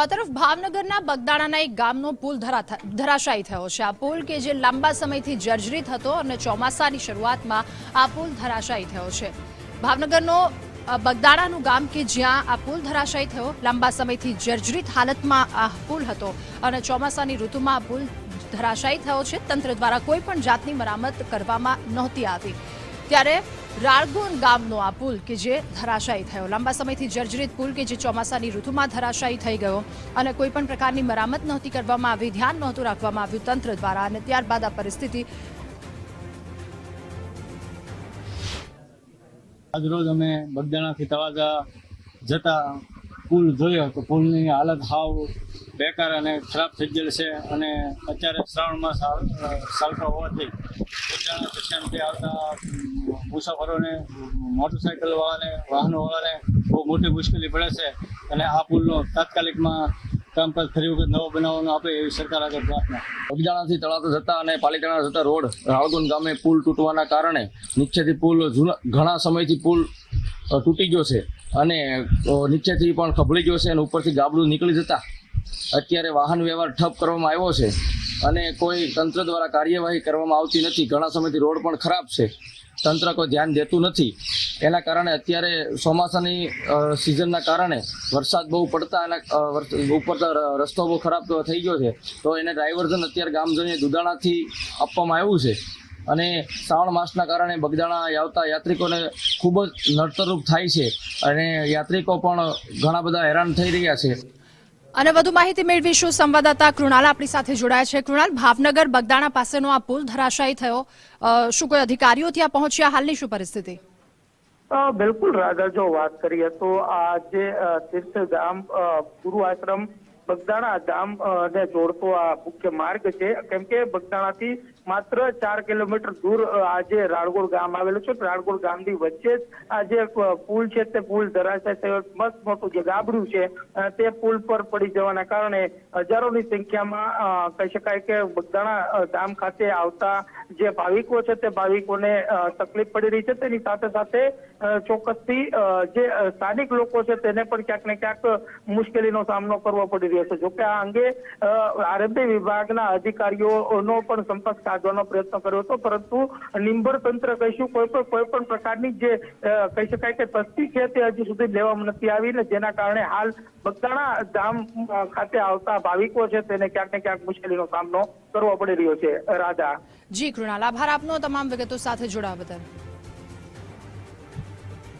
તો આ તરફ ભાવનગરના બગદાણાના એક ગામનો પુલ ધરાશાયી થયો છે। આ પુલ કે જે લાંબા સમયથી જર્જરિત હતો અને ચોમાસાની શરૂઆતમાં આ પુલ ધરાશાયી થયો છે। ભાવનગરનો બગદાણાનું ગામ કે જ્યાં આ પુલ ધરાશાયી થયો, લાંબા સમયથી જર્જરિત હાલતમાં આ પુલ હતો અને ચોમાસાની ઋતુમાં આ પુલ ધરાશાયી થયો છે। તંત્ર દ્વારા કોઈ પણ જાતની મરામત કરવામાં નહોતી આવી, ત્યારે રાળગોન ગામનો આ પુલ કે જે ધરાશાયી થયો, લાંબા સમયથી જર્જરિત પુલ કે જે ચોમાસાની ઋતુમાં ધરાશાયી થઈ ગયો અને કોઈ પણ પ્રકારની મરામત નહોતી કરવામાં આવી, ધ્યાન નહોતું રાખવામાં આવ્યું તંત્ર દ્વારા, અને ત્યારબાદ આ પરિસ્થિતિ। આજરોજ અમે બગદાણાથી તળાજા જતા પુલ જોયો તો પુલની હાલત હાવ બેકાર અને ખરાબ થઈ ગયેલ છે અને અત્યારે શ્રાવણ માસ ચાલતો હોવાથી બગદાણા સ્ટેશનથી આવતા મુસાફરોને, મોટરસાઇકલવાળાને, વાહનોવાળાને બહુ મોટી મુશ્કેલી પડે છે અને આ પુલનો તાત્કાલિકમાં કામકાજ ફરી વખત નવો બનાવવાનો આપે એવી સરકાર આગળ પ્રાર્થના। બગદાણાથી તળાજા જતા અને પાલિતાણા જતા રોડ રાળગોન ગામે પુલ તૂટવાના કારણે નીચેથી પુલ ઘણા સમયથી પુલ તૂટી ગયો છે અને નીચેથી પણ ખભળી ગયો છે અને ઉપરથી ગાબડું નીકળી જતા અત્યારે વાહન વ્યવહાર ઠપ કરવામાં આવ્યો છે અને કોઈ તંત્ર દ્વારા કાર્યવાહી કરવામાં આવતી નથી। ઘણા સમયથી રોડ પણ ખરાબ છે, તંત્ર કોઈ ધ્યાન દેતું નથી। એના કારણે અત્યારે ચોમાસાની સિઝનના કારણે વરસાદ બહુ પડતા અને ઉપર રસ્તો બહુ ખરાબ થઈ ગયો છે, તો એને ડાયવર્ઝન અત્યારે ગામજનોએ દુધાણાથી આપવામાં આવ્યું છે અને શ્રાવણ માસના કારણે બગદાણા આવતા યાત્રિકોને ખૂબ જ નડતરરૂપ થાય છે અને યાત્રિકો પણ ઘણા બધા હેરાન થઈ રહ્યા છે। અને વધુ માહિતી મેળવીશું, સંવાદદાતા કૃણાલ આપણી સાથે જોડાયા છે। કૃણાલ, ભાવનગર બગદાણા પાસેનો આ પુલ ધરાશાયી થયો, શું કોઈ અધિકારીઓ ત્યાં પહોંચ્યા? હાલની શું પરિસ્થિતિ? બિલકુલ રાજા, જો વાત કરીએ તો આ જે તીર્થધામ ગુરુ આશ્રમ બગદાણા ગામ ને જોડતો આ મુખ્ય માર્ગ છે, કેમ કે બગદાણાથી માત્ર 4 કિલોમીટર દૂર આ જે રાળગોળ ગામ આવેલું છે। રાળગોળ ગામની વચ્ચે જ આ જે પુલ છે તે પુલ ધરાશાયી મસ્ત મોટું જે ગાબડું છે તે પુલ પર પડી જવાના કારણે હજારોની સંખ્યામાં કહી શકાય કે બગદાણા ધામ ખાતે આવતા જે ભાવિકો છે તે ભાવિકોને તકલીફ પડી રહી છે। તેની સાથે સાથે ચોક્કસથી જે સ્થાનિક લોકો છે તેને પણ ક્યાંક ને ક્યાંક મુશ્કેલીનો સામનો કરવો પડી રહ્યો છે। જોકે આ અંગે આરએમબી વિભાગના અધિકારીઓનો પણ સંપર્ક સાધવાનો પ્રયત્ન કર્યો હતો, પરંતુ નિંબર તંત્ર કહીશું કોઈ પણ પ્રકારની જે કહી શકાય કે તસ્તી છે તે હજી સુધી લેવામાં નથી આવી, ને જેના કારણે હાલ બગદાણા ધામ ખાતે આવતા ભાવિકો છે તેને ક્યાંક ને ક્યાંક મુશ્કેલીનો સામનો કરવો પડી રહ્યો છે। રાધા જી કૃણાલ, આભાર આપનો તમામ વિગતો સાથે જોડાવા બદલ।